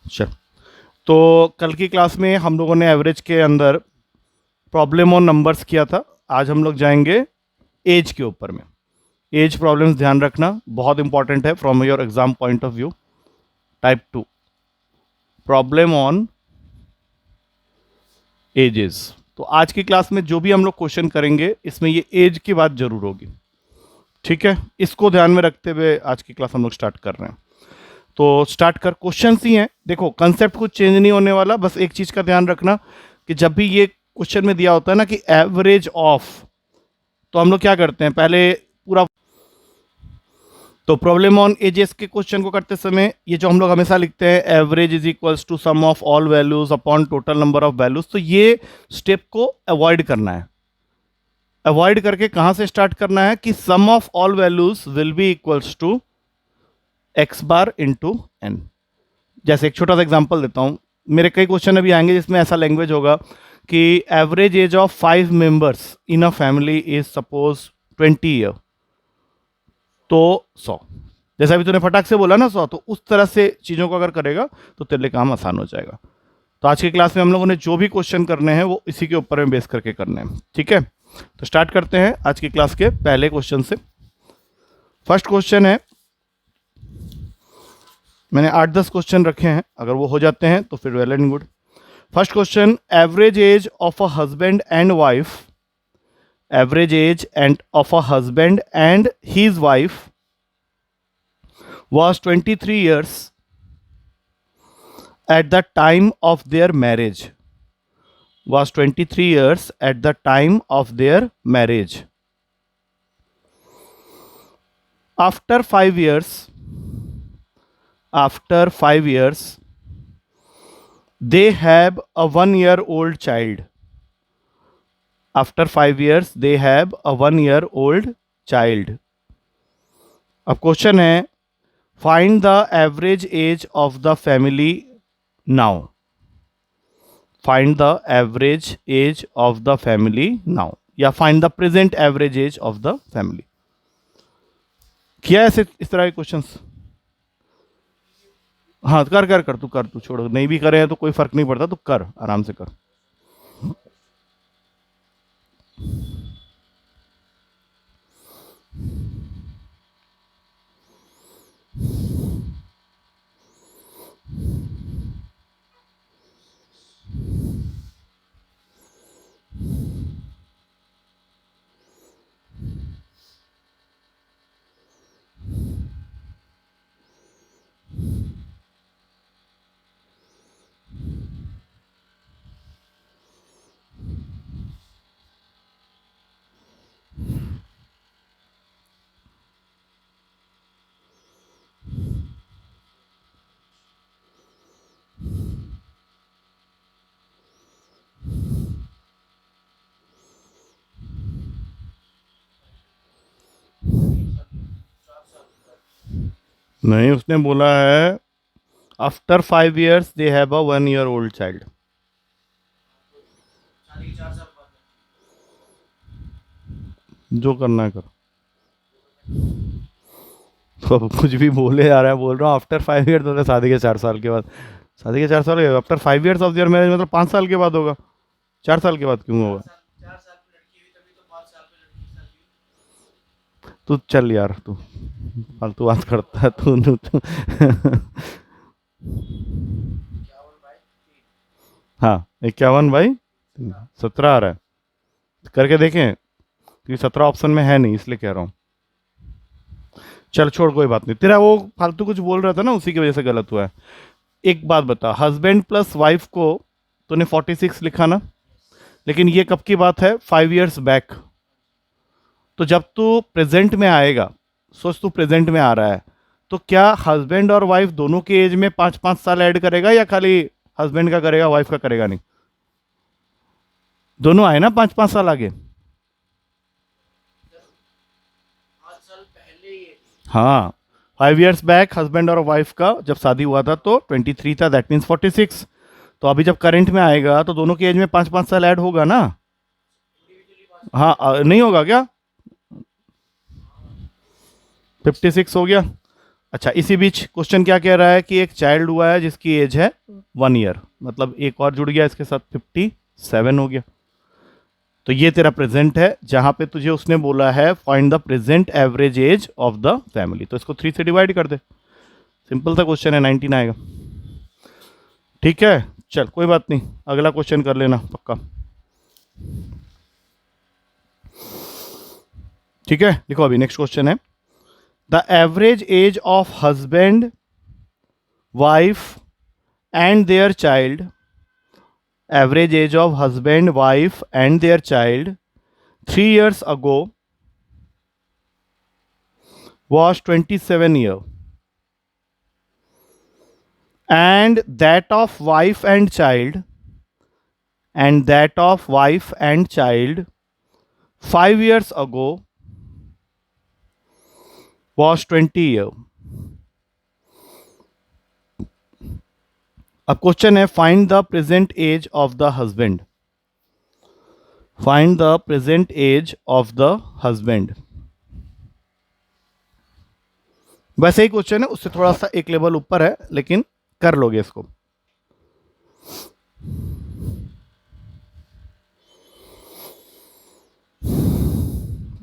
चल, तो कल की क्लास में हम लोगों ने एवरेज के अंदर प्रॉब्लम ऑन नंबर्स किया था। आज हम लोग जाएंगे एज के ऊपर में। एज प्रॉब्लम्स ध्यान रखना, बहुत इंपॉर्टेंट है from your exam point of view. Type 2 problem on edges. तो आज की क्लास में जो भी हम लोग क्वेश्चन करेंगे इसमें ये एज की बात जरूर होगी, ठीक है। इसको ध्यान में रखते हुए आज की क्लास हम लोग स्टार्ट कर रहे हैं। तो स्टार्ट कर, क्वेश्चन ही हैं। देखो कंसेप्ट कुछ चेंज नहीं होने वाला, बस एक चीज का ध्यान रखना कि जब भी ये क्वेश्चन में दिया होता है ना कि एवरेज ऑफ, तो हम लोग क्या करते हैं पहले पूरा। तो प्रॉब्लम ऑन एजेस के क्वेश्चन को करते समय ये जो हम लोग हमेशा लिखते हैं average is equals to sum of all values upon total number of values, तो ये स्टेप को अवॉइड करना है। अवॉइड करके कहां से स्टार्ट करना है कि sum of all values will be equals to X bar into N. जैसे एक छोटा सा एग्जांपल देता हूं, मेरे कई क्वेश्चन अभी आएंगे जिसमें ऐसा लैंग्वेज होगा कि average age of 5 members in a family is suppose 20 year, तो 100। जैसा अभी तूने फटाक से बोला ना 100, तो उस तरह से चीज़ों को अगर करेगा तो तेरे लिए काम आसान हो जाएगा। तो आज की क्लास में हम लोगों ने जो भी क्वेश्चन करने हैं वो इसी के ऊपर में बेस करके करने हैं, ठीक है। तो स्टार्ट करते हैं आज की क्लास के पहले क्वेश्चन से। फर्स्ट क्वेश्चन है, मैंने 8-10 क्वेश्चन रखे हैं, अगर वो हो जाते हैं तो फिर well and good. First question, average age of a husband and wife, average age and of a husband and his wife was 23 years at the time of their marriage, was 23 years at the time of their marriage. After 5 years, after 5 years, they have a 1-year-old child. After 5 years, they have a 1-year-old child. अब question है, find the average age of the family now. Find the average age of the family now, या find the present average age of the family. किया ऐसे इस तरह के questions? हाँ, कर कर कर तू कर, तू छोड़, नहीं भी करे हैं तो कोई फर्क नहीं पड़ता, तू कर, आराम से कर। नहीं, उसने बोला है after 5 years they have a 1-year-old child. जो करना है कर, तो अब कुछ भी बोले आ रहा है। बोल रहा हूँ आफ्टर 5 years, मतलब शादी के 4 साल के बाद। शादी के 4 साल के after 5 years of your marriage मतलब 5 साल के बाद होगा। 4 साल के बाद क्यों होगा? तू चल यार, तू फालतू बात करता है तू। हाँ, 51/17 आ रहा है, करके देखें, क्योंकि 17 ऑप्शन में है नहीं इसलिए कह रहा हूँ। चल छोड़, कोई बात नहीं। तेरा वो फालतू कुछ बोल रहा था ना, उसी की वजह से गलत हुआ है। एक बात बता, हस्बैंड प्लस वाइफ को तूने 46 लिखा ना, लेकिन ये कब की बात है? 5 years बैक। तो जब तू प्रेजेंट में आएगा, सोच तू प्रेजेंट में आ रहा है, तो क्या हस्बैंड और वाइफ दोनों के एज में 5-5 साल ऐड करेगा या खाली हस्बैंड का करेगा, वाइफ का करेगा? नहीं, दोनों आए ना 5-5 साल आगे। हाँ, 5 years बैक हस्बैंड और वाइफ का जब शादी हुआ था तो 23 था, दैट मीन्स 46। तो अभी जब करंट में आएगा तो दोनों के एज में 5-5 साल ऐड होगा ना। हाँ, नहीं होगा क्या? 56 हो गया। अच्छा, इसी बीच क्वेश्चन क्या कह रहा है कि एक चाइल्ड हुआ है जिसकी एज है 1 ईयर, मतलब एक और जुड़ गया इसके साथ, 57 हो गया। तो ये तेरा प्रेजेंट है, जहां पे तुझे उसने बोला है find the present average age of the family, तो इसको 3 से डिवाइड कर दे। सिंपल सा क्वेश्चन है, 19 आएगा। ठीक है, चल कोई बात नहीं, अगला क्वेश्चन कर लेना पक्का। ठीक है, लिखो अभी नेक्स्ट क्वेश्चन है, the average age of husband, wife and their child, average age of husband, wife and their child 3 years ago was 27 year, and that of wife and child, 5 years ago was 20 year। अब question है find the present age of the husband, find the present age of the husband. वैसे ही question है, उससे थोड़ा सा एक level ऊपर है, लेकिन कर लोगे इसको।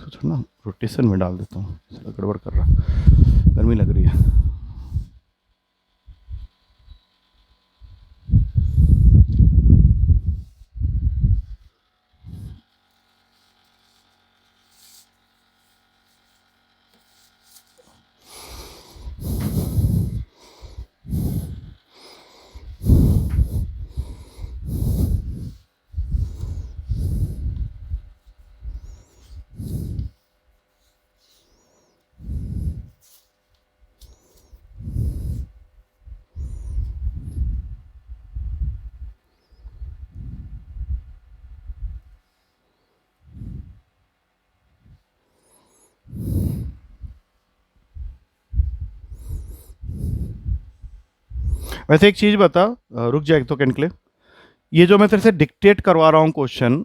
तो ना रोटेशन में डाल देता हूँ, गड़बड़ कर रहा, गर्मी लग रही है। वैसे एक चीज बता, रुक जाए तो सेकंड के लिए, ये जो मैं तेरे से डिक्टेट करवा रहा हूँ क्वेश्चन,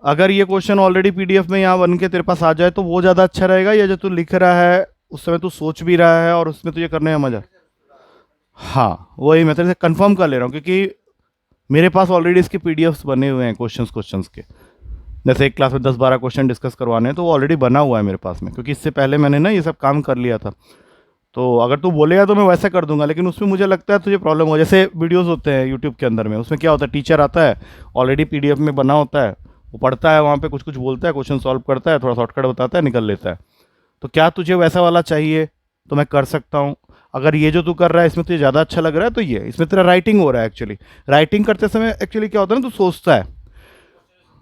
अगर ये क्वेश्चन ऑलरेडी पीडीएफ में यहाँ बन के तेरे पास आ जाए तो वो ज़्यादा अच्छा रहेगा, या जो तू लिख रहा है उस समय तू सोच भी रहा है और उसमें तुझे करने में मजा। हाँ, वही मैं तेरे से कंफर्म कर ले रहा हूँ, क्योंकि मेरे पास ऑलरेडी इसके पीडीएफ्स बने हुए हैं क्वेश्चंस के। जैसे एक क्लास में 10-12 क्वेश्चन डिस्कस करवाने हैं, तो वो ऑलरेडी बना हुआ है मेरे पास में, क्योंकि इससे पहले मैंने ना ये सब काम कर लिया था। तो अगर तू बोलेगा तो मैं वैसा कर दूंगा, लेकिन उसमें मुझे लगता है तुझे प्रॉब्लम हो, जैसे वीडियोस होते हैं यूट्यूब के अंदर में, उसमें क्या होता है, टीचर आता है ऑलरेडी पीडीएफ में बना होता है, वो पढ़ता है, वहाँ पे कुछ कुछ बोलता है, क्वेश्चन सॉल्व करता है, थोड़ा शॉर्टकट बताता है, निकल लेता है। तो क्या तुझे वैसा वाला चाहिए तो मैं कर सकता हूँ। अगर ये जो तू कर रहा है इसमें तुझे ज़्यादा अच्छा लग रहा है, तो ये इसमें तेरा राइटिंग हो रहा है। एक्चुअली राइटिंग करते समय एक्चुअली क्या होता है ना, तू सोचता है,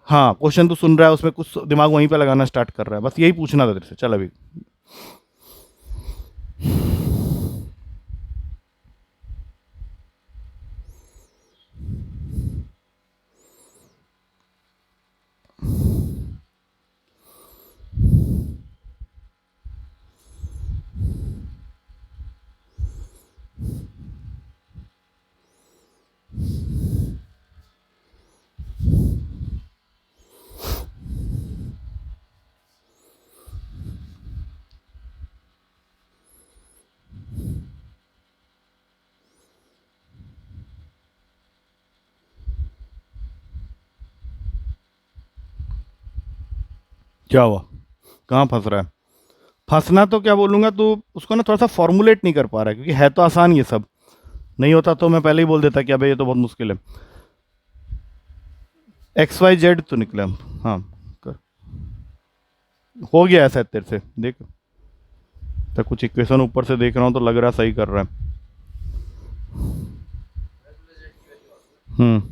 हाँ क्वेश्चन तू सुन रहा है, उसमें कुछ दिमाग वहीं पे लगाना स्टार्ट कर रहा है। बस यही पूछना था तेरे से। चल अभी क्या हुआ, कहाँ फंस रहा है? फंसना तो क्या बोलूँगा, तू उसको ना थोड़ा सा फॉर्मुलेट नहीं कर पा रहा है, क्योंकि है तो आसान ये सब। नहीं होता तो मैं पहले ही बोल देता कि अबे ये तो बहुत मुश्किल है। XYZ तो निकला, हाँ कर, हो गया ऐसा तेरे से, देख तो कुछ इक्वेशन ऊपर से देख रहा हूँ तो लग रहा सही कर रहा है। हम्म,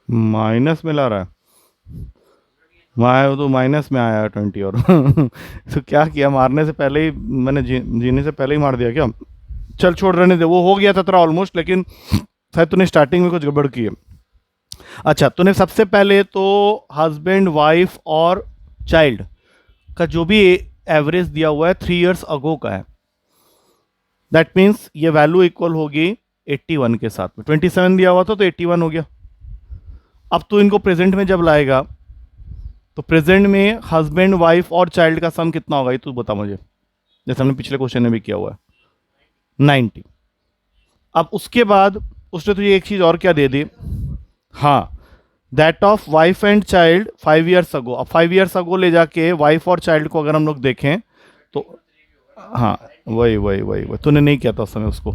माइनस में ला रहा है, वो तो माइनस में आया 20 और तो क्या किया, मारने से पहले ही मैंने जीने से पहले ही मार दिया क्या? चल छोड़, रहने दे, वो हो गया था तेरा ऑलमोस्ट, लेकिन शायद तूने स्टार्टिंग में कुछ गड़बड़ की है। अच्छा, तूने सबसे पहले तो हस्बैंड, वाइफ और चाइल्ड का जो भी एवरेज दिया हुआ है 3 years अगो का है। दैट मीन्स ये वैल्यू इक्वल होगी 81 के साथ में 27 दिया हुआ था तो 81 हो गया। अब तू इनको प्रेजेंट में जब लाएगा तो प्रेजेंट में हस्बैंड वाइफ और चाइल्ड का सम कितना होगा ये तू बता मुझे, जैसे हमने पिछले क्वेश्चन में भी किया हुआ है 90। अब उसके बाद उसने तुझे एक चीज और क्या दे दी, हाँ, that of wife and child 5 years अगो। अब 5 ईयर्स अगो ले जाके वाइफ और चाइल्ड को अगर हम लोग देखें तो हाँ वही वही वही वही तूने नहीं किया था उस समय, उसको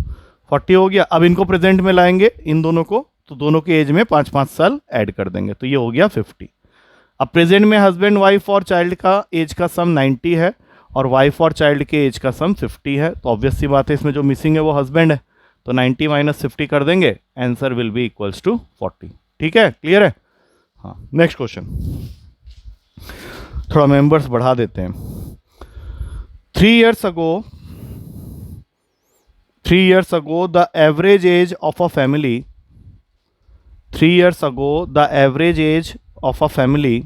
40 हो गया। अब इनको प्रेजेंट में लाएंगे इन दोनों को, तो दोनों के एज में 5-5 साल ऐड कर देंगे तो ये हो गया 50। अब प्रेजेंट में हस्बैंड वाइफ और चाइल्ड का एज का सम 90 है और वाइफ और चाइल्ड के एज का सम 50 है, तो ऑब्वियस सी बात है इसमें जो मिसिंग है वो हस्बैंड है, तो 90 माइनस 50 कर देंगे, answer will be equals to 40। ठीक है, क्लियर है। हाँ, नेक्स्ट क्वेश्चन, थोड़ा मेंबर्स बढ़ा देते हैं। 3 years ago the average age of a family 3 years ago the average age of a family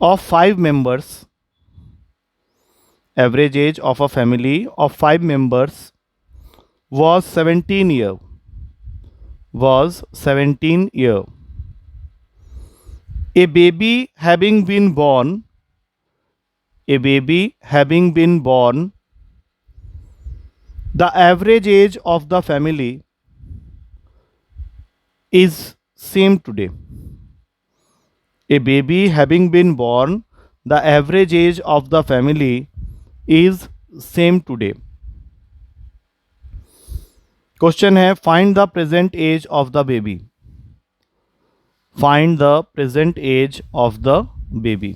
of 5 members, average age of a family of 5 members was 17 year, was 17 year. A baby having been born, a baby having been born, the average age of the family is same today. A baby having been born, the average age of the family is same today. Question है find the present age of the baby, find the present age of the baby.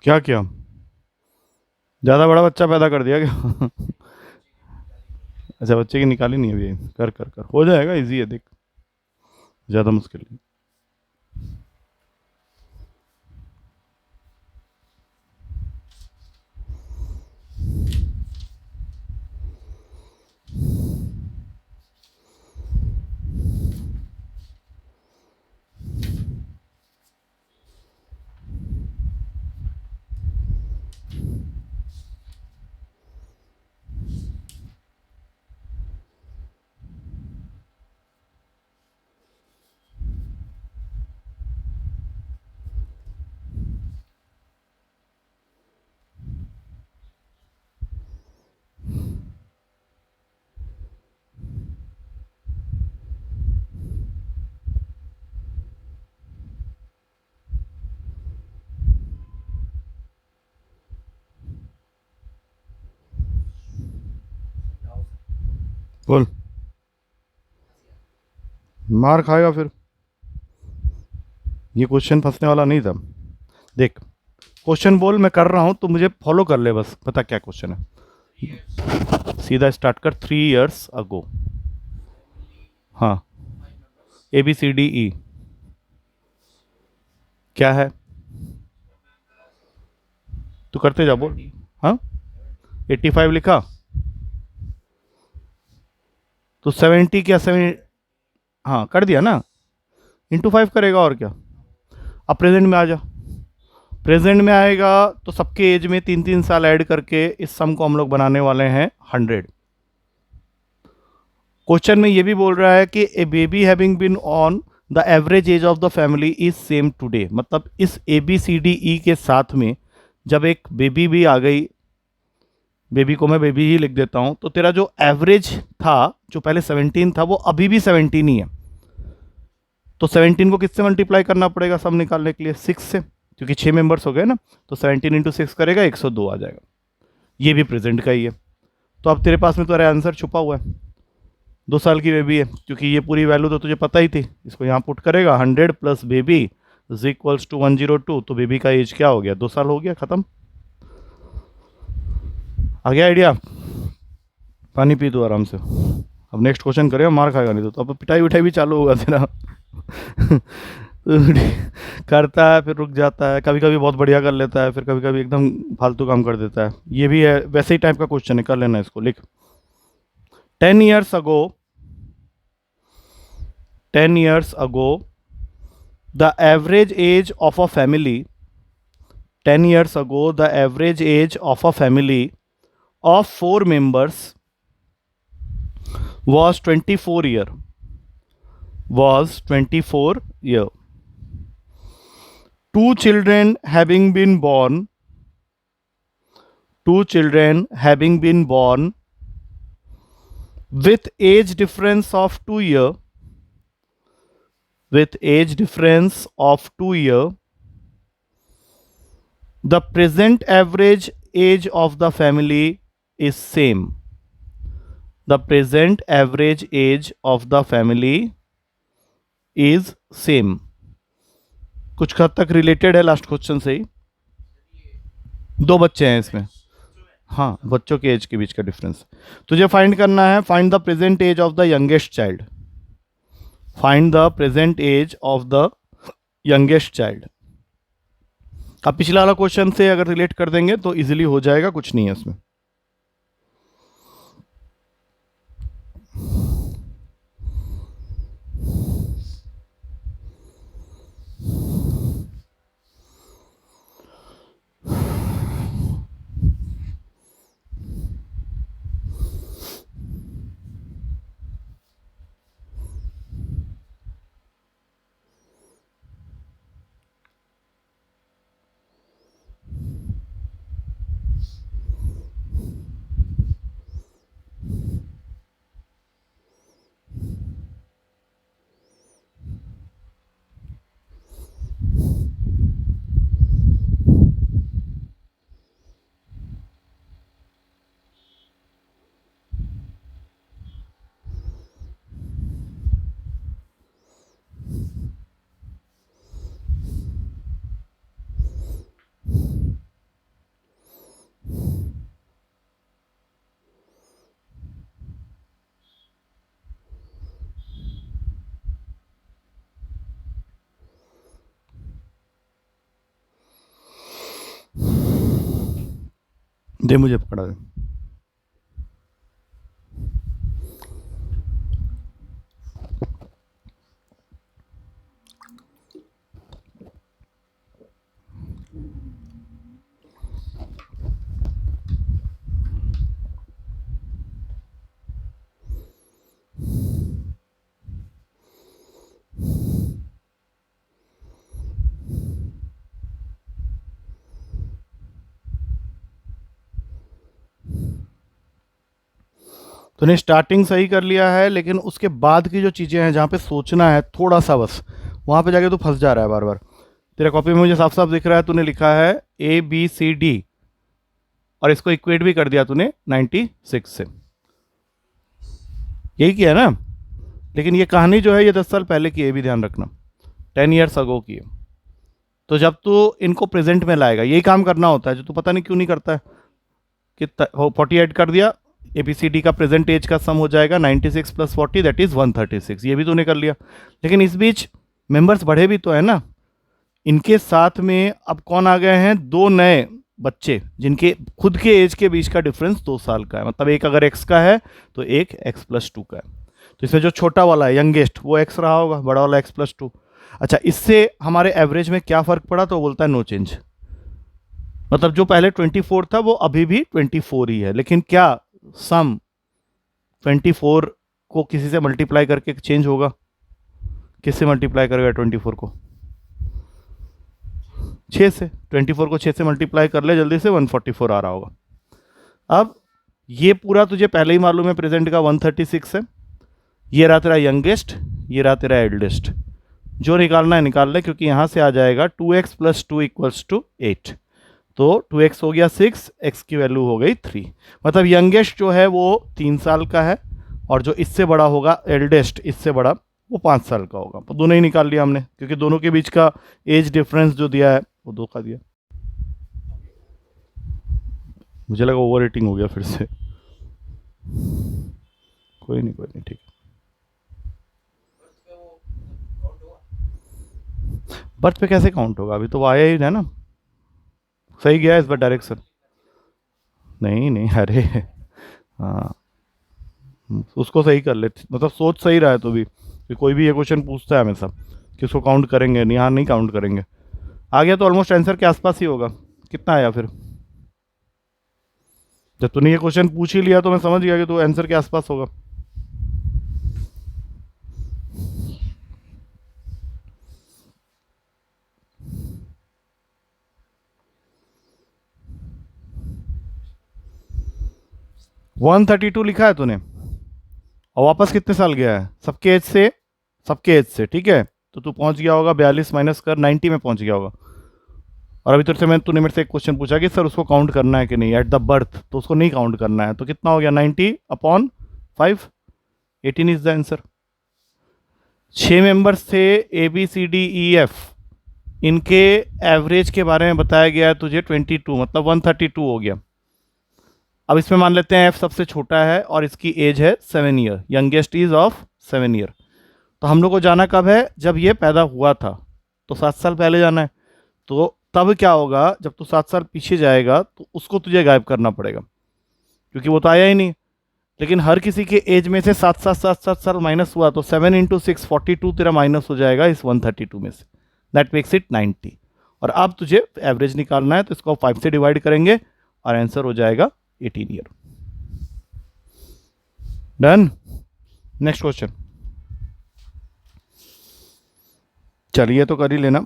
क्या किया, ज़्यादा बड़ा बच्चा पैदा कर दिया क्या? अच्छा, बच्चे की निकाली नहीं अभी, कर कर कर हो जाएगा, इजी है, देख ज़्यादा मुश्किल नहीं। बोल, मार खाएगा फिर, ये क्वेश्चन फंसने वाला नहीं था। देख क्वेश्चन बोल, मैं कर रहा हूं तो मुझे फॉलो कर ले बस, पता क्या क्वेश्चन है, सीधा स्टार्ट कर। 3 years अगो, हाँ, ABCDE, क्या है? तू करते जा, बोल। हाँ, 85 लिखा तो 70 क्या 7, हाँ कर दिया ना, इंटू 5 करेगा और क्या। अब प्रेजेंट में आ जा, प्रेजेंट में आएगा तो सबके एज में 3-3 साल ऐड करके इस सम को हम लोग बनाने वाले हैं 100। क्वेश्चन में ये भी बोल रहा है कि a baby having been on the average age of the family is same today, मतलब इस ए बी सी डी ई के साथ में जब एक बेबी भी आ गई, बेबी को मैं बेबी ही लिख देता हूं, तो तेरा जो एवरेज था जो पहले 17 था वो अभी भी 17 ही है। तो 17 को किससे मल्टीप्लाई करना पड़ेगा सम निकालने के लिए? 6 से, क्योंकि 6 मेंबर्स हो गए ना, तो 17 इंटू 6 करेगा 102 आ जाएगा। ये भी प्रेजेंट का ही है। तो अब तेरे पास में तो आंसर छुपा हुआ है, 2 साल की बेबी है, क्योंकि ये पूरी वैल्यू तो तुझे पता ही थी। इसको यहाँ पुट करेगा 100 plus baby is equals to 102, तो बेबी का एज क्या हो गया? 2 साल हो गया, खत्म। आ गया आइडिया? पानी पी दो आराम से। अब नेक्स्ट क्वेश्चन करेगा, मार खाएगा नहीं तो अब पिटाई उठाई भी चालू होगा तेरा। करता है फिर रुक जाता है, कभी कभी बहुत बढ़िया कर लेता है, फिर कभी कभी एकदम फालतू काम कर देता है। ये भी है, वैसे ही टाइप का क्वेश्चन है, कर लेना इसको। लिख 10 years ago, 10 years ago, the average age of a family, 10 years ago, the average age of a family of 4 members was 24 year, was 24 year. 2 children having been born, 2 children having been born with age difference of 2 year, with age difference of 2 year, the present average age of the family is same. The present average age of the family is same. कुछ हद तक related है last question से ही। 2 बच्चे हैं इसमें, हाँ, बच्चों के एज के बीच का डिफरेंस तुझे फाइंड करना है। Find the present age of the youngest child, find the present age of the youngest child. अब पिछला वाला क्वेश्चन से अगर रिलेट कर देंगे तो इजीली हो जाएगा, कुछ नहीं है इसमें। दे मुझे पकड़ा दे। तूने स्टार्टिंग सही कर लिया है, लेकिन उसके बाद की जो चीज़ें हैं जहाँ पे सोचना है थोड़ा सा बस, वहाँ पे जाके तू फंस जा रहा है बार बार। तेरा कॉपी में मुझे साफ साफ दिख रहा है, तूने लिखा है ABCD और इसको इक्वेट भी कर दिया तूने 96 से, यही किया ना। लेकिन ये कहानी जो है ये 10 साल पहले की है, भी ध्यान रखना, 10 years ago की है। तो जब तू इनको प्रेजेंट में लाएगा, यही काम करना होता है जो तू पता नहीं क्यों नहीं करता है। कि 48 कर दिया, ABCD का प्रेजेंट एज का सम हो जाएगा 96 + 40 दैट इज 136, ये भी तूने कर लिया। लेकिन इस बीच मेंबर्स बढ़े भी तो है ना, इनके साथ में अब कौन आ गए हैं, दो नए बच्चे जिनके खुद के एज के बीच का डिफरेंस 2 साल का है। मतलब एक अगर एक्स का है तो एक एक्स प्लस टू का है। तो इसमें जो छोटा वाला है यंगेस्ट वो एक्स रहा होगा, बड़ा वाला एक्स प्लस टू। अच्छा, इससे हमारे एवरेज में क्या फर्क पड़ा, तो बोलता है नो चेंज। मतलब जो पहले 24 था वो अभी भी 24 ही है, लेकिन क्या सम 24 को किसी से मल्टीप्लाई करके चेंज होगा? किससे मल्टीप्लाई करेगा 24 को? 6 से। 24 को 6 से मल्टीप्लाई कर ले जल्दी से, 144 आ रहा होगा। अब ये पूरा तुझे पहले ही मालूम है, प्रेजेंट का 136 है। ये रहा तेरा यंगेस्ट, ये रहा तेरा एल्डेस्ट। जो निकालना है निकाल ले, क्योंकि यहां से आ जाएगा 2x plus two equals to 8। तो 2x हो गया 6, x की वैल्यू हो गई 3। मतलब यंगेस्ट जो है वो 3 साल का है, और जो इससे बड़ा होगा एल्डेस्ट, इससे बड़ा, वो 5 साल का होगा। तो दोनों ही निकाल लिया हमने, क्योंकि दोनों के बीच का एज डिफरेंस जो दिया है वो 2 का दिया। मुझे लगा ओवर रेटिंग हो गया फिर से। कोई नहीं कोई नहीं, ठीक है। बर्थ पे कैसे काउंट होगा, अभी तो वो आया ही है ना। सही गया इस बार डायरेक्शन। नहीं नहीं, अरे हाँ, उसको सही कर ले। मतलब सोच सही रहा है तो भी, कि कोई भी ये क्वेश्चन पूछता है हमेशा कि उसको काउंट करेंगे नहीं, यहाँ नहीं काउंट करेंगे। आ गया तो ऑलमोस्ट आंसर के आसपास ही होगा। कितना आया फिर? जब तूने ये क्वेश्चन पूछ ही लिया तो मैं समझ गया कि तू आंसर के आसपास होगा। वन 32 लिखा है तूने, और वापस कितने साल गया है? सबके एज से, सबके एज से, ठीक है। तो तू पहुंच गया होगा 42 माइनस कर 90 में पहुंच गया होगा। और अभी तुझसे तूने मेरे से एक क्वेश्चन पूछा कि सर उसको काउंट करना है कि नहीं एट द बर्थ, तो उसको नहीं काउंट करना है। तो कितना हो गया, 90/5, 18 इज द आंसर। 6 मेंबर्स थे, ABCDEF। इनके एवरेज के बारे में बताया गया है तुझे 22, मतलब 132 हो गया। अब इसमें मान लेते हैं F सबसे छोटा है और इसकी एज है 7 year, youngest is of 7 year. तो हम लोग को जाना कब है, जब ये पैदा हुआ था, तो 7 साल पहले जाना है। तो तब क्या होगा, जब तू 7 साल पीछे जाएगा तो उसको तुझे गायब करना पड़ेगा, क्योंकि वो तो आया ही नहीं। लेकिन हर किसी के एज में से 7 साल माइनस हुआ, तो 7 × 6 42 तेरा माइनस हो जाएगा इस 132 में से। That makes it 90। और अब तुझे एवरेज निकालना है, तो इसको 5 से डिवाइड करेंगे और आंसर हो जाएगा 18 ईयर। डन। नेक्स्ट क्वेश्चन, चलिए तो कर ही लेना।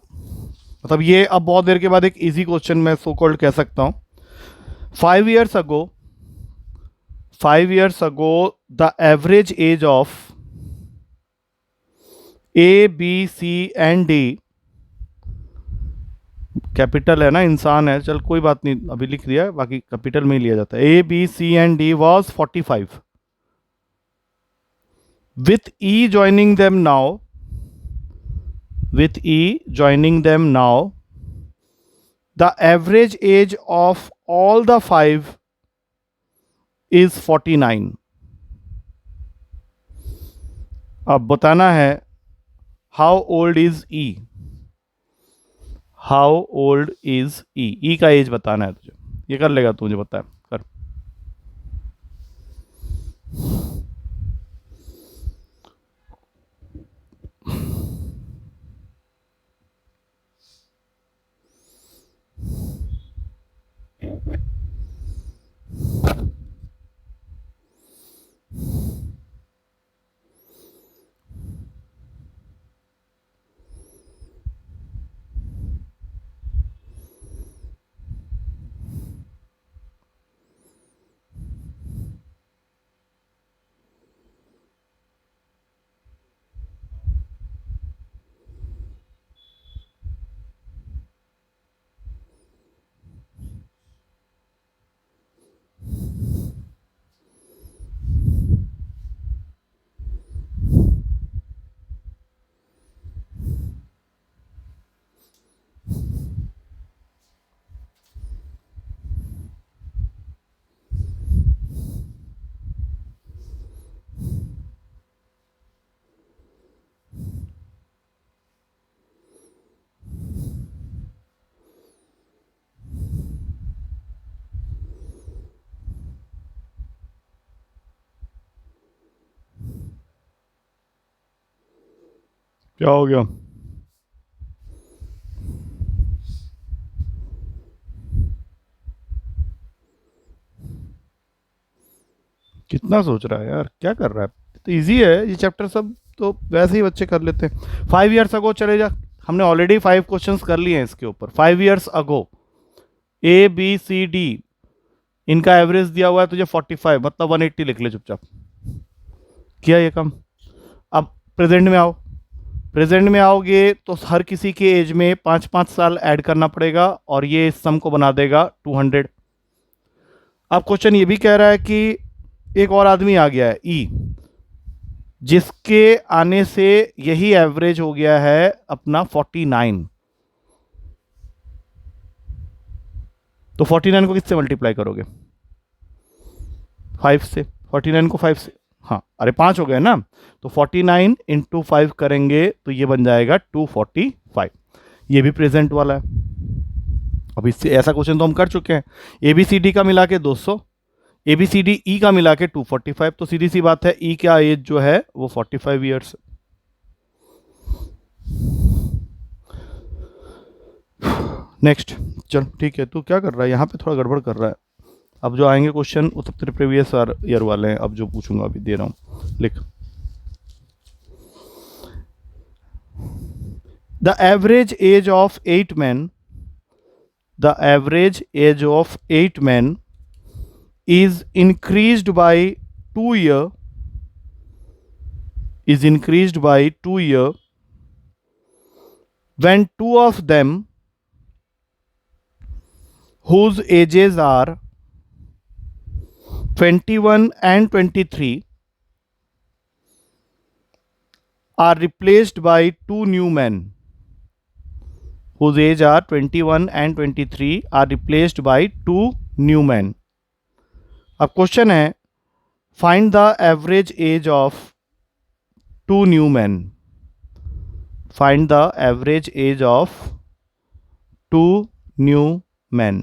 मतलब ये अब बहुत देर के बाद एक इजी क्वेश्चन मैं सो कॉल्ड कह सकता हूं। 5 years ago, 5 years ago, the average age of A, B, C and D, capital है ना, इंसान है, चल कोई बात नहीं, अभी लिख दिया, बाकी कैपिटल में ही लिया जाता है। A, B, C and D was 45. With E joining them now, with E joining them now, the average age of all the 5 is 49. अब बताना है how old is E, how old is E, E का age बताना है तुझे। ये कर लेगा तू, मुझे पता है, कर। क्या हो गया? कितना सोच रहा है यार, क्या कर रहा है? तो इजी है ये चैप्टर सब, तो वैसे ही बच्चे कर लेते हैं। 5 ईयर्स अगो चले जा, हमने ऑलरेडी 5 क्वेश्चंस कर लिए हैं इसके ऊपर। 5 years ago A B C D, इनका एवरेज दिया हुआ है तुझे 45, मतलब 180 लिख ले चुपचाप। किया ये काम। अब प्रेजेंट में आओ। प्रेजेंट में आओगे तो हर किसी के एज में 5 5 साल ऐड करना पड़ेगा और ये इस सम को बना देगा 200। अब क्वेश्चन ये भी कह रहा है कि एक और आदमी आ गया है ई, जिसके आने से यही एवरेज हो गया है अपना 49। तो 49 को किससे मल्टीप्लाई करोगे? 5 से। 49 को 5 से, हाँ अरे 5 हो गए ना, तो 49 इंटू 5 करेंगे तो ये बन जाएगा 245। ये भी प्रेजेंट वाला है। अब इससे ऐसा क्वेश्चन तो हम कर चुके हैं। ए बी सी डी का मिला के 200, ए बी सी डी ई का मिला के 245, तो सीधी सी बात है ई का एज जो है वो 45 ईयर्स। नेक्स्ट, चल ठीक है, तू क्या कर रहा है यहाँ पे? थोड़ा गड़बड़ कर रहा है। अब जो आएंगे क्वेश्चन वो सब तेरे प्रीवियस ईयर वाले हैं। अब जो पूछूंगा अभी दे रहा हूँ, लिख। The average age of 8 men, the average age of 8 men is increased by 2 year, is increased by 2 year when two of them whose ages are 21 and 23 are replaced by two new men whose age are 21 and 23 are replaced by two new men. अब question है find the average age of two new man. Find the average age of two new man.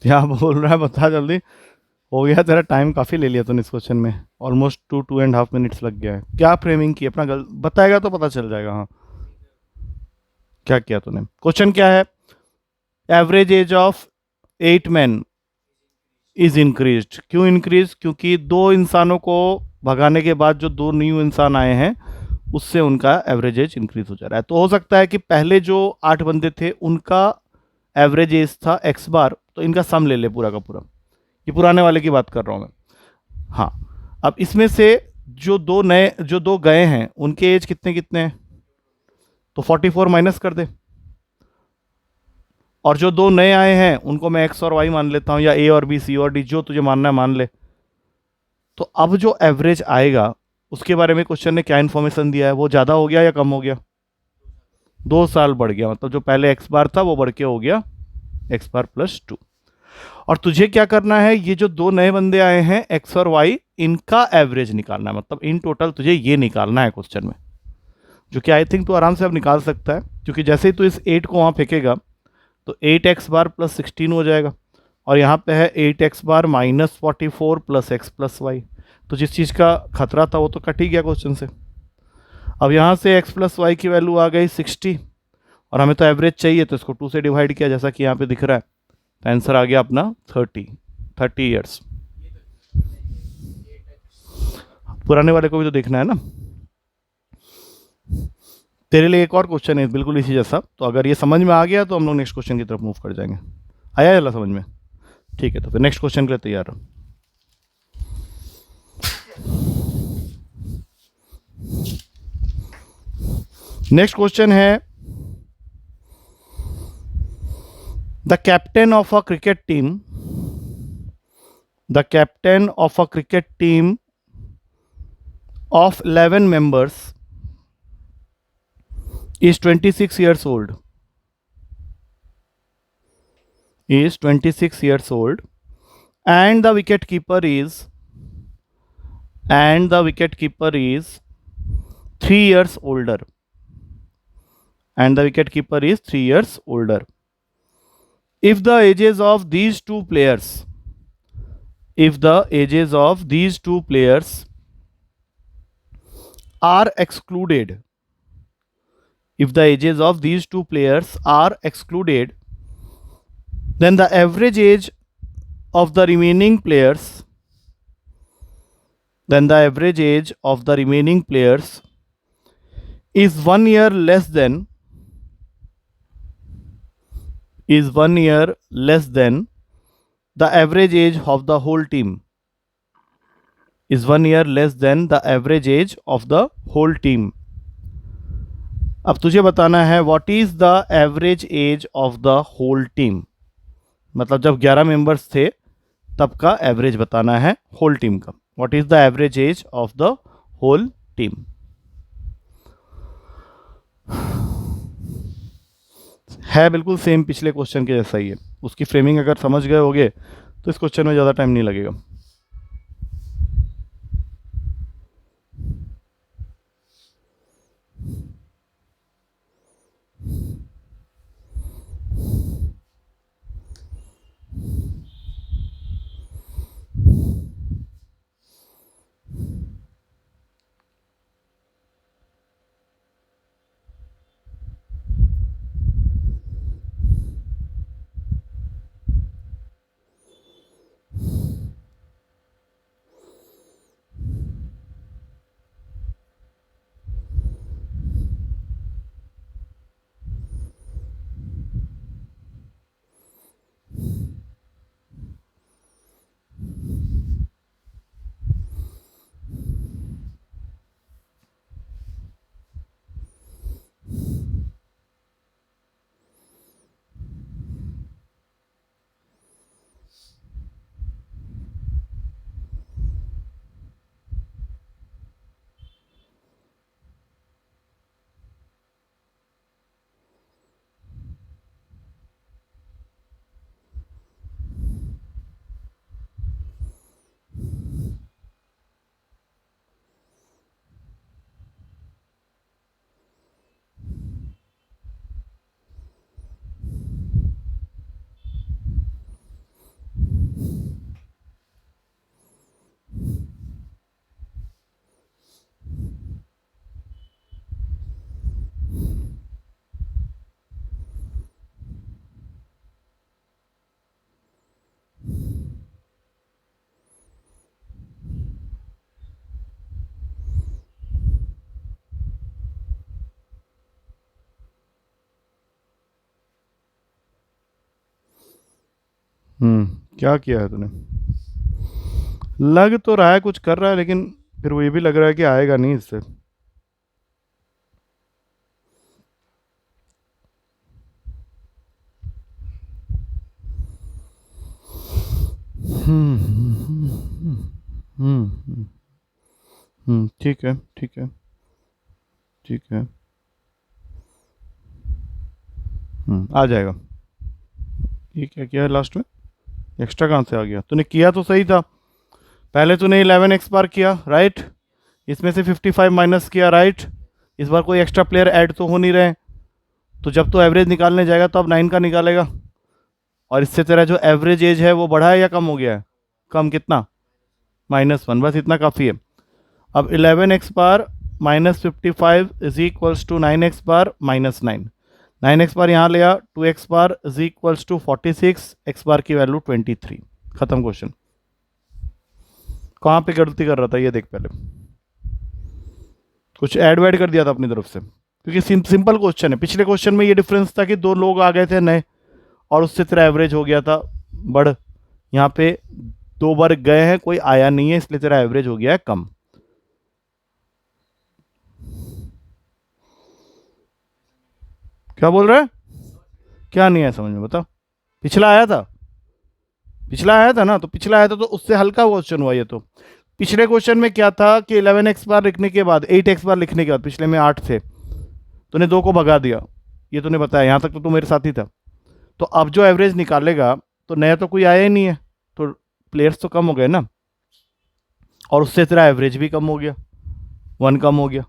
क्या बोल रहा है बता जल्दी। हो गया तेरा टाइम, काफ़ी ले लिया तूने इस क्वेश्चन में। ऑलमोस्ट 2.5 मिनट्स लग गया है। क्या फ्रेमिंग की अपना बताएगा तो पता चल जाएगा। हाँ क्या किया तूने? क्वेश्चन क्या है? Average age of 8 men is increase. क्यों इंक्रीज? क्योंकि दो इंसानों को भगाने के बाद जो दो न्यू इंसान आए हैं उससे उनका एवरेज एज इंक्रीज हो जा रहा है। तो हो सकता है कि पहले जो 8 बंदे थे उनका एवरेज एज था x बार, तो इनका सम ले ले पूरा का पूरा। ये पुराने वाले की बात कर रहा हूं मैं। हाँ, अब इसमें से जो दो गए हैं उनके एज कितने कितने हैं, तो 44 माइनस कर दे। और जो दो नए आए हैं उनको मैं x और y मान लेता हूं, या a और b, c और d, जो तुझे मानना है मान ले। तो अब जो एवरेज आएगा उसके बारे में क्वेश्चन ने क्या इन्फॉर्मेशन दिया है, वो ज़्यादा हो गया या कम हो गया? 2 साल बढ़ गया, मतलब जो पहले एक्स बार था वो बढ़ के हो गया एक्स बार प्लस 2। और तुझे क्या करना है, ये जो दो नए बंदे आए हैं एक्स और वाई, इनका एवरेज निकालना है, मतलब इन टोटल तुझे ये निकालना है क्वेश्चन में, जो कि आई थिंक तू आराम से अब निकाल सकता है, क्योंकि जैसे ही तू इस 8 को वहाँ फेंकेगा तो 8x बार प्लस 16 हो जाएगा, और यहाँ पे है 8x bar minus 44 plus X plus Y. तो जिस चीज़ का खतरा था वो तो कट ही गया क्वेश्चन से। अब यहाँ से एक्स प्लस वाई की वैल्यू आ गई 60, और हमें तो एवरेज चाहिए, तो इसको 2 से डिवाइड किया जैसा कि यहाँ पे दिख रहा है, तो आंसर आ गया अपना 30 ईयर्स। पुराने वाले को भी तो देखना है ना। तेरे लिए एक और क्वेश्चन है बिल्कुल इसी जैसा, तो अगर ये समझ में आ गया तो हम लोग नेक्स्ट क्वेश्चन की तरफ मूव कर जाएंगे। आया है समझ में? ठीक है, तो फिर नेक्स्ट क्वेश्चन के लिए तैयार रहो। नेक्स्ट क्वेश्चन है, the captain of a cricket team, the captain of a cricket team of 11 members is 26 years old, and the wicket keeper is 3 years older, if the ages of these two players are excluded, then the average age of the remaining players is 1 year less than the average age of the whole team, अब तुझे बताना है what is the average age of the whole team, मतलब जब 11 members थे तब का average बताना है होल टीम का। What is the average age of the whole team. है बिल्कुल सेम पिछले क्वेश्चन के जैसा ही है, उसकी फ्रेमिंग अगर समझ गए होगे तो इस क्वेश्चन में ज़्यादा टाइम नहीं लगेगा। क्या किया है तूने? लग तो रहा है कुछ कर रहा है, लेकिन फिर वो ये भी लग रहा है कि आएगा नहीं इससे। ठीक ठीक है ठीक है ठीक है। आ जाएगा। ये क्या किया है लास्ट में? एक्स्ट्रा कहाँ से आ गया? तूने किया तो सही था, पहले तूने 11x बार किया राइट, इसमें से 55 माइनस किया राइट, इस बार कोई एक्स्ट्रा प्लेयर ऐड तो हो नहीं रहे, तो जब तो एवरेज निकालने जाएगा तो अब 9 का निकालेगा, और इससे तेरा जो एवरेज एज है वो बढ़ा है या कम हो गया है? कम कितना? -1, बस इतना काफ़ी है। अब 11x bar -55 is equals to 9x bar -9, 9x bar यहाँ ले आ, 2x bar is equals to 46, x bar की वैल्यू 23। खत्म क्वेश्चन। कहाँ पे गलती कर रहा था ये देख, पहले कुछ ऐड वैड कर दिया था अपनी तरफ से, क्योंकि सिंपल क्वेश्चन है। पिछले क्वेश्चन में ये डिफरेंस था कि 2 लोग आ गए थे नए और उससे तेरा एवरेज हो गया था बढ़, यहाँ पे 2 बार गए हैं कोई आया नहीं है, इसलिए तेरा एवरेज हो गया है कम। क्या बोल रहा है? क्या नहीं है समझ में, बताओ। पिछला आया था, पिछला आया था ना, तो पिछला आया था तो उससे हल्का क्वेश्चन हुआ ये तो। पिछले क्वेश्चन में क्या था कि 11x बार लिखने के बाद 8x बार लिखने के बाद, पिछले में 8 थे, तूने 2 को भगा दिया, ये तूने बताया, यहाँ तक तो तू मेरे साथ ही था। तो अब जो एवरेज निकालेगा तो नया तो कोई आया ही नहीं है, तो प्लेयर्स तो कम हो गए ना, और उससे तेरा एवरेज भी कम हो गया, 1 कम हो गया।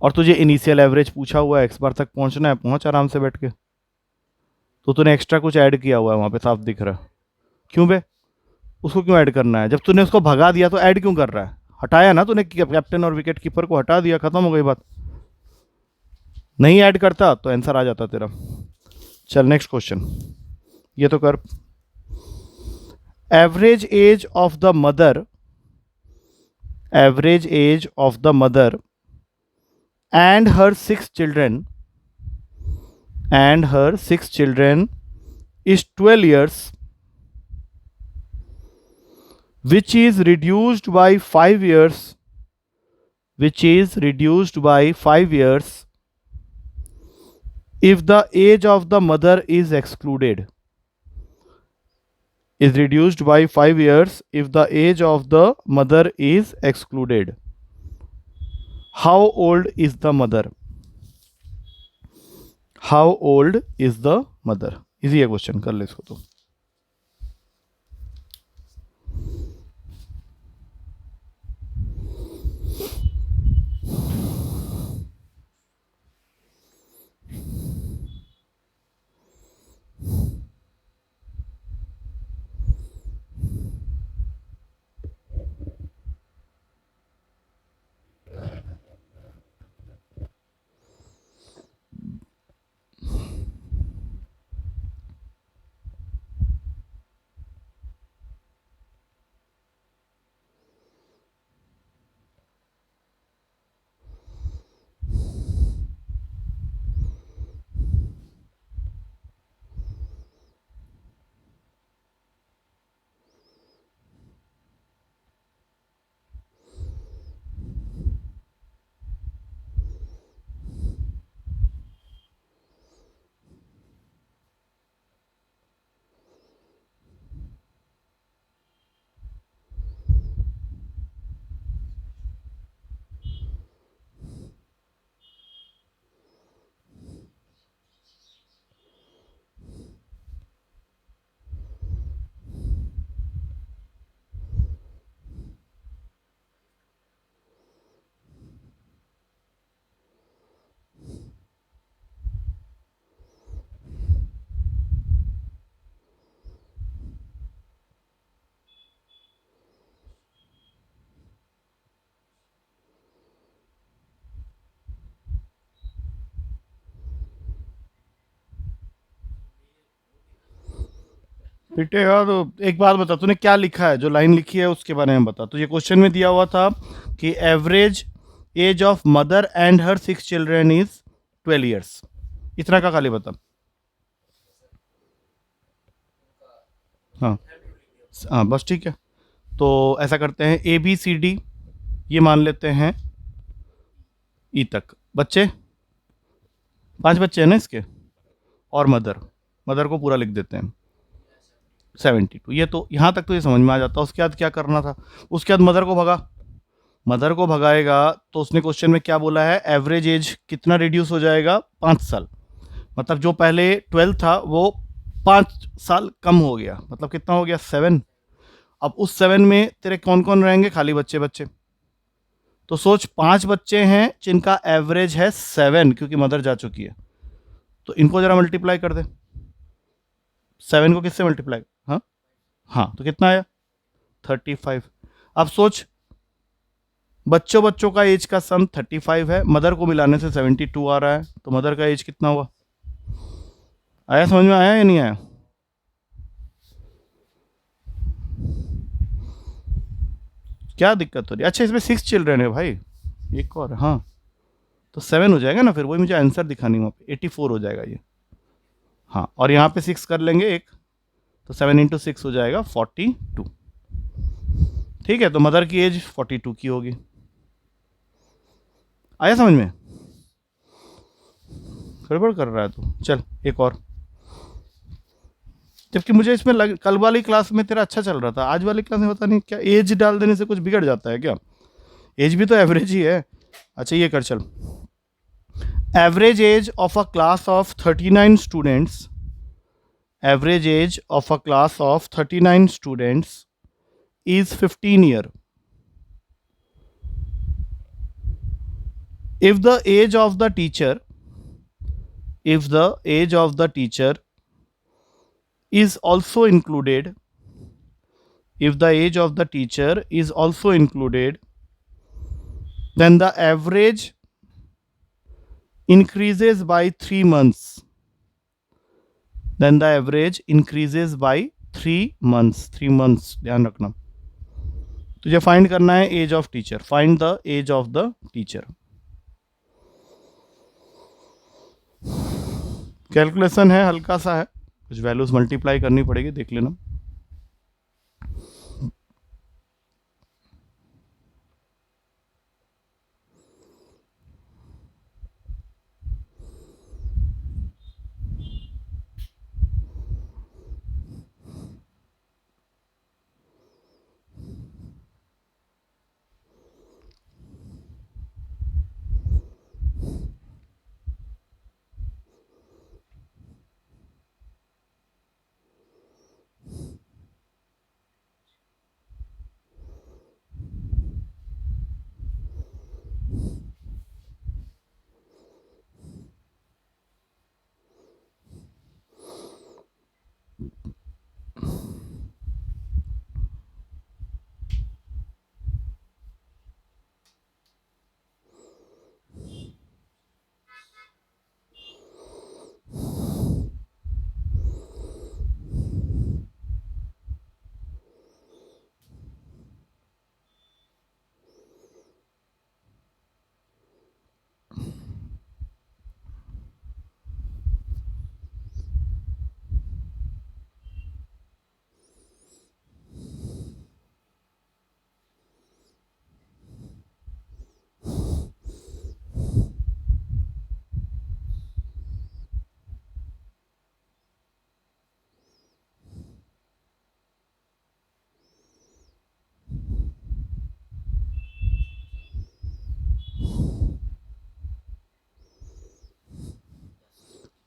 और तुझे इनिशियल एवरेज पूछा हुआ है, x बार तक पहुंचना है, पहुंच आराम से बैठ के। तो तूने एक्स्ट्रा कुछ ऐड किया हुआ है वहाँ पे, साफ दिख रहा है। क्यों बे? उसको क्यों ऐड करना है? जब तूने उसको भगा दिया तो ऐड क्यों कर रहा है? हटाया ना तूने, कैप्टन और विकेट कीपर को हटा दिया, खत्म हो गई बात। नहीं ऐड करता तो आंसर आ जाता तेरा। चल नेक्स्ट क्वेश्चन, ये तो कर। Average age of the mother, average age of the mother and her 6 children is 12 years, which is reduced by 5 years, if the age of the mother is excluded, is reduced by 5 years if the age of the mother is excluded. How old is the mother? How old is the mother? Easy है question, कर ले इसको तो। पिटेगा तो एक बात बता, तूने क्या लिखा है, जो लाइन लिखी है उसके बारे में बता। तो ये क्वेश्चन में दिया हुआ था कि average age of mother and her 6 children is 12 years, इतना का खाली बता। हाँ हाँ बस ठीक है। तो ऐसा करते हैं, ABCD ये मान लेते हैं ई तक, बच्चे 5 बच्चे हैं ना इसके, और मदर को पूरा लिख देते हैं 72। ये तो यहाँ तक तो ये समझ में आ जाता है। उसके बाद क्या करना था? उसके बाद मदर को भगा, मदर को भगाएगा तो उसने क्वेश्चन में क्या बोला है, एवरेज एज कितना रिड्यूस हो जाएगा, 5 साल। मतलब जो पहले 12 था वो 5 साल कम हो गया, मतलब कितना हो गया, 7। अब उस 7 में तेरे कौन कौन रहेंगे, खाली बच्चे बच्चे। तो सोच 5 बच्चे हैं जिनका एवरेज है 7, क्योंकि मदर जा चुकी है। तो इनको जरा मल्टीप्लाई कर दे, 7 को किससे मल्टीप्लाई, हाँ हाँ, तो कितना आया, 35। अब सोच बच्चों बच्चों का एज का सम 35 है, मदर को मिलाने से 72 आ रहा है, तो मदर का एज कितना हुआ, आया समझ में, आया या नहीं आया? क्या दिक्कत हो रही है? अच्छा इसमें 6 चिल्ड्रन है भाई, एक और, हाँ तो 7 हो जाएगा ना, फिर वही मुझे आंसर दिखानी वहाँ पे 84 हो जाएगा ये। हाँ और यहाँ पे 6 कर लेंगे एक, तो 7 इंटू 6 हो जाएगा 42। ठीक है, तो मदर की एज 42 की होगी। आया समझ में? गड़बड़ कर रहा है तो चल एक और। जबकि मुझे इसमें कल वाली क्लास में तेरा अच्छा चल रहा था, आज वाली क्लास में पता नहीं क्या एज डाल देने से कुछ बिगड़ जाता है क्या? एज भी तो एवरेज ही है। अच्छा ये कर चल, average age of a class of 39 students, average age of a class of 39 students is 15 year. If the age of the teacher, if the age of the teacher is also included, if the age of the teacher is also included, then the average increases by 3 months. Then the average increases by 3 months. 3 months ध्यान रखना। तुझे find करना है age of teacher, find the age of the teacher. Calculation है, हल्का सा है, कुछ वैल्यूज मल्टीप्लाई करनी पड़ेगी, देख लेना।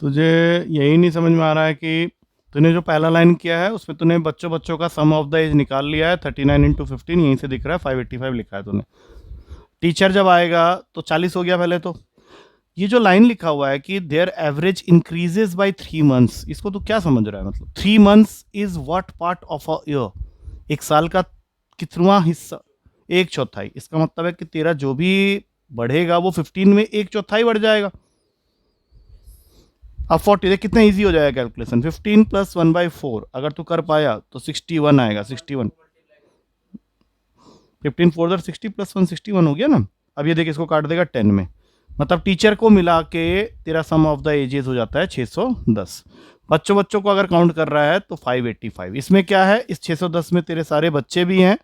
तुझे यही नहीं समझ में आ रहा है कि तूने जो पहला लाइन किया है उसमें तूने बच्चों बच्चों का सम ऑफ द एज निकाल लिया है, 39 इंटू 15 यहीं से दिख रहा है, 585 लिखा है तूने। टीचर जब आएगा तो 40 हो गया पहले तो। ये जो लाइन लिखा हुआ है कि there average increases by 3 months, इसको तो क्या समझ रहा है, मतलब 3 months is what part of a year, एक साल का कितवा हिस्सा, 1/4। इसका मतलब है कि तेरा जो भी बढ़ेगा वो 15 में 1/4 बढ़ जाएगा। अब 40 देख कितना इजी हो जाएगा कैलकुलेशन, 15 प्लस 1/4 अगर तू कर पाया तो 61 आएगा, 61, 15 4 60 प्लस 1 61 हो गया ना। अब ये देख इसको काट देगा 10 में, मतलब टीचर को मिला के तेरा सम ऑफ द एजेस हो जाता है 610। बच्चों बच्चों को अगर काउंट कर रहा है तो 585। इसमें क्या है, इस 610 में तेरे सारे बच्चे भी हैं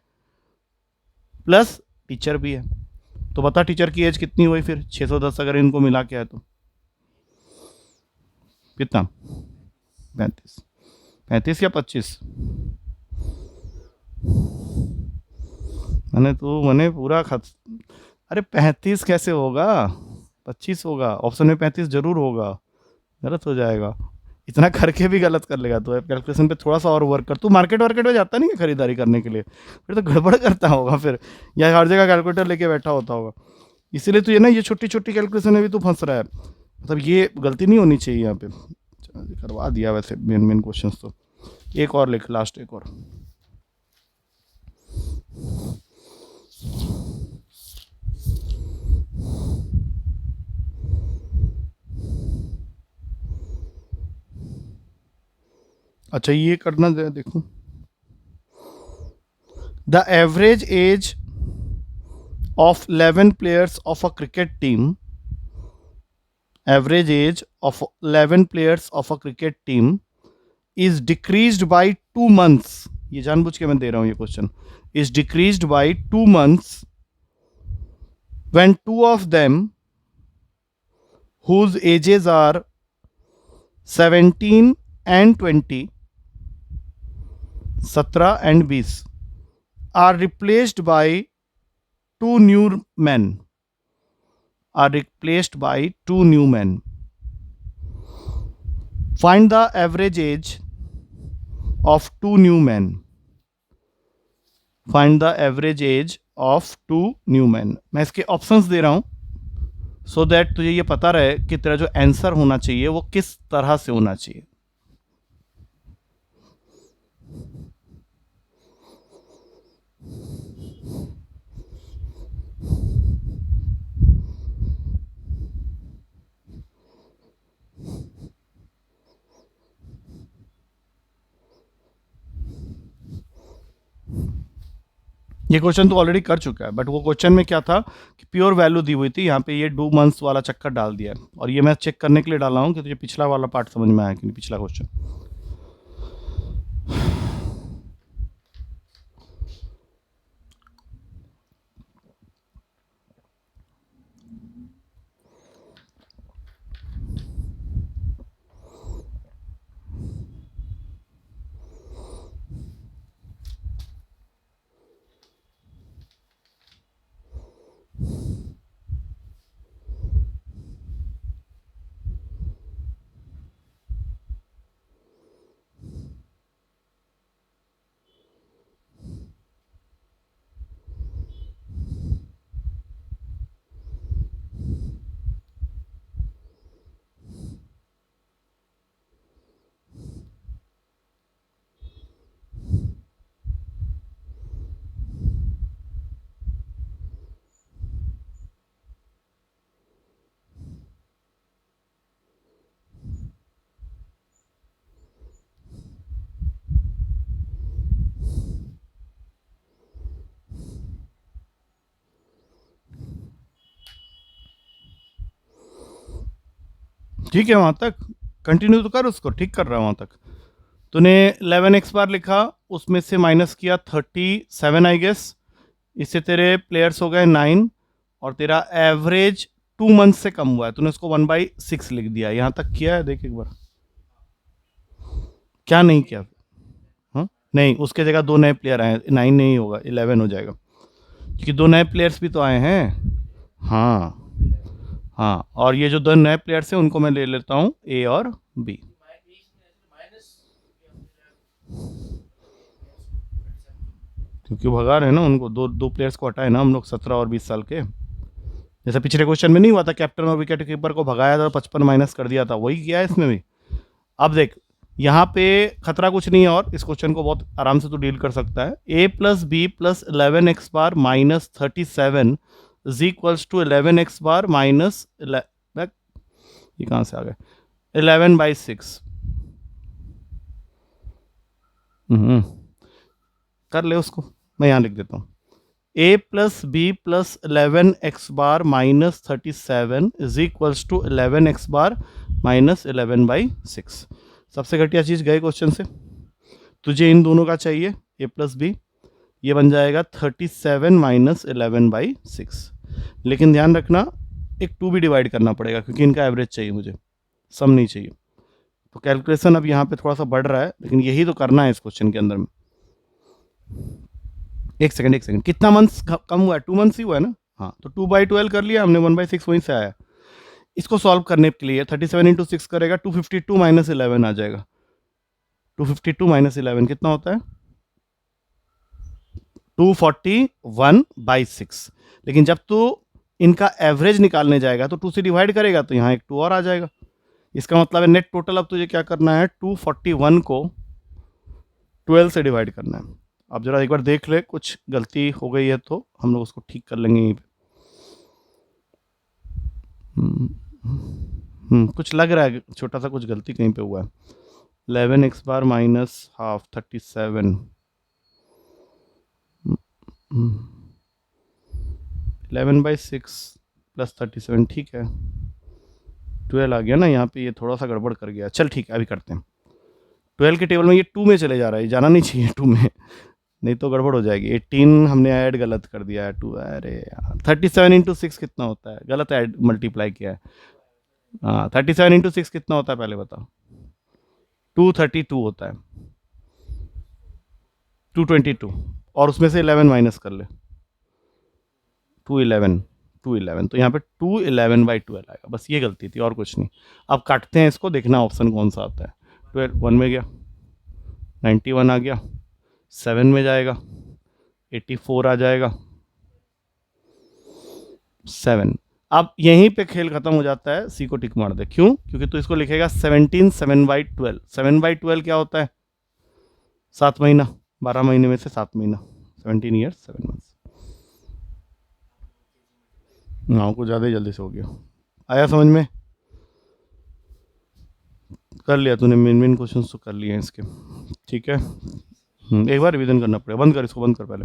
प्लस टीचर भी है। तो बता टीचर की एज कितनी हुई फिर, 610 अगर इनको मिला के है तो कितना, 35, 35 या 25, मैंने पूरा अरे 35 कैसे होगा, 25 होगा, ऑप्शन में 35 जरूर होगा, गलत हो जाएगा। इतना करके भी गलत कर लेगा तो कैलकुलेशन पे थोड़ा सा और वर्क कर। तू मार्केट वार्केट में जाता नहीं है खरीदारी करने के लिए, फिर तो गड़बड़ करता होगा फिर, या हर जगह कैलकुलेटर लेके बैठा होता होगा। इसीलिए तो ये ना, ये छोटी छोटी कैलकुलेशन में भी तू फंस रहा है, मतलब ये गलती नहीं होनी चाहिए यहाँ पे। करवा दिया वैसे मेन मेन क्वेश्चन तो। एक और लिख, लास्ट एक और। अच्छा ये करना देखो, the average as of 11 players of a cricket team, average age of 11 players of a cricket team is decreased by 2 months, ये जानबूझ के मैं दे रहा हूं ये question, is decreased by 2 months when two of them whose ages are 17 and 20, 17 and 20 are replaced by two new men, are replaced by two new men. Find the average age of two new men. Find the average age of two new men. मैं इसके options दे रहा हूं so that तुझे ये पता रहे कि तेरा जो आंसर होना चाहिए वो किस तरह से होना चाहिए। ये क्वेश्चन तो ऑलरेडी कर चुका है, बट वो क्वेश्चन में क्या था कि प्योर वैल्यू दी हुई थी, यहाँ पे ये 2 मंथ्स वाला चक्कर डाल दिया है, और ये मैं चेक करने के लिए डाला हूँ कि तुझे पिछला वाला पार्ट समझ में आया कि नहीं, पिछला क्वेश्चन। ठीक है, वहां तक कंटिन्यू तो कर, उसको ठीक कर रहा है वहां तक। तूने 11x बार लिखा, उसमें से माइनस किया 37 आई गेस, इससे तेरे प्लेयर्स हो गए 9, और तेरा एवरेज 2 मंथ से कम हुआ है, तूने उसको 1/6 लिख दिया। यहां तक किया है, देख एक बार। क्या नहीं किया? हाँ नहीं, उसके जगह 2 नए प्लेयर आए, 9 नहीं होगा, 11 हो जाएगा, क्योंकि 2 नए प्लेयर्स भी तो आए हैं। हाँ हाँ, और ये जो 2 नए प्लेयर्स हैं उनको मैं ले लेता हूँ ए और बी। क्योंकि भगा रहे हैं ना उनको, दो प्लेयर्स को हटाए ना हम लोग, 17 और 20 साल के। जैसे पिछले क्वेश्चन में नहीं हुआ था, कैप्टन और विकेट कीपर को भगाया था, 55 माइनस कर दिया था, वही किया है इसमें भी। अब देख, यहाँ पे खतरा कुछ नहीं है, और इस क्वेश्चन को बहुत आराम से तो डील कर सकता है। A plus B plus 11x bar minus 37 is equals to 11x bar minus, ये कहाँ से आ गए, 11/6। कर ले उसको, मैं यहाँ लिख देता हूँ। a plus B plus 11x bar minus 37 is equals to 11x bar minus 11/6। सबसे घटिया चीज़ गए क्वेश्चन से, तुझे इन दोनों का चाहिए a प्लस बी, ये बन जाएगा 37 माइनस 11/6। लेकिन ध्यान रखना, एक 2 भी डिवाइड करना पड़ेगा, क्योंकि इनका एवरेज चाहिए मुझे, सम नहीं चाहिए। तो कैलकुलेशन अब यहाँ पे थोड़ा सा बढ़ रहा है, लेकिन यही तो करना है इस क्वेश्चन के अंदर में। एक सेकंड, कितना मंथ्स कम हुआ है? 2 मंथ्स ही हुआ है ना। हाँ, तो 2/12 कर लिया हमने, 1/6 वहीं से आया। इसको सॉल्व करने के लिए 37 इंटू 6 करेगा, 252 माइनस 11 आ जाएगा। 252 माइनस 11 कितना होता है? 241/6। लेकिन जब तू इनका एवरेज निकालने जाएगा तो 2 से डिवाइड करेगा तो यहाँ एक 2 और आ जाएगा। इसका मतलब है नेट टोटल अब तुझे क्या करना है, 241 को 12 से डिवाइड करना है। अब जरा एक बार देख ले, कुछ गलती हो गई है तो हम लोग उसको ठीक कर लेंगे यहीं पे। कुछ लग रहा है छोटा सा कुछ गलती कहीं पे हुआ है। 11x bar minus half 37, 11/6 plus 37, ठीक है। 12 आ गया ना यहाँ पे, ये थोड़ा सा गड़बड़ कर गया। चल ठीक है, अभी करते हैं। 12 के टेबल में ये 2 में चले जा रहा है, जाना नहीं चाहिए 2 में, नहीं तो गड़बड़ हो जाएगी। 18 हमने ऐड गलत कर दिया है 2, अरे यार। 37 इंटू 6 कितना होता है? गलत ऐड मल्टीप्लाई किया है। हाँ, 37 इंटू 6 कितना होता है पहले बताओ? 232 होता है, 222, और उसमें से 11 माइनस कर ले, 211, 211, तो यहाँ पे 211/12 आएगा। बस ये गलती थी और कुछ नहीं। अब काटते हैं इसको, देखना ऑप्शन कौन सा आता है। 12 1 में गया, 91 आ गया, 7 में जाएगा, 84 आ जाएगा, 7। अब यहीं पे खेल खत्म हो जाता है, सी को टिक मार दे। क्यों? क्योंकि तो इसको लिखेगा 17 7/12। 7/12 क्या होता है? 7 महीना, 12 महीने में से 7 महीना, 17 ईयर्स 7 मंथ्स। हाँ, कुछ ज़्यादा ही जल्दी से हो गया। आया समझ में? कर लिया तूने, मेन क्वेश्चन तो कर लिए हैं इसके, ठीक है। एक बार रिवीजन करना पड़ेगा। बंद कर इसको, बंद कर पहले।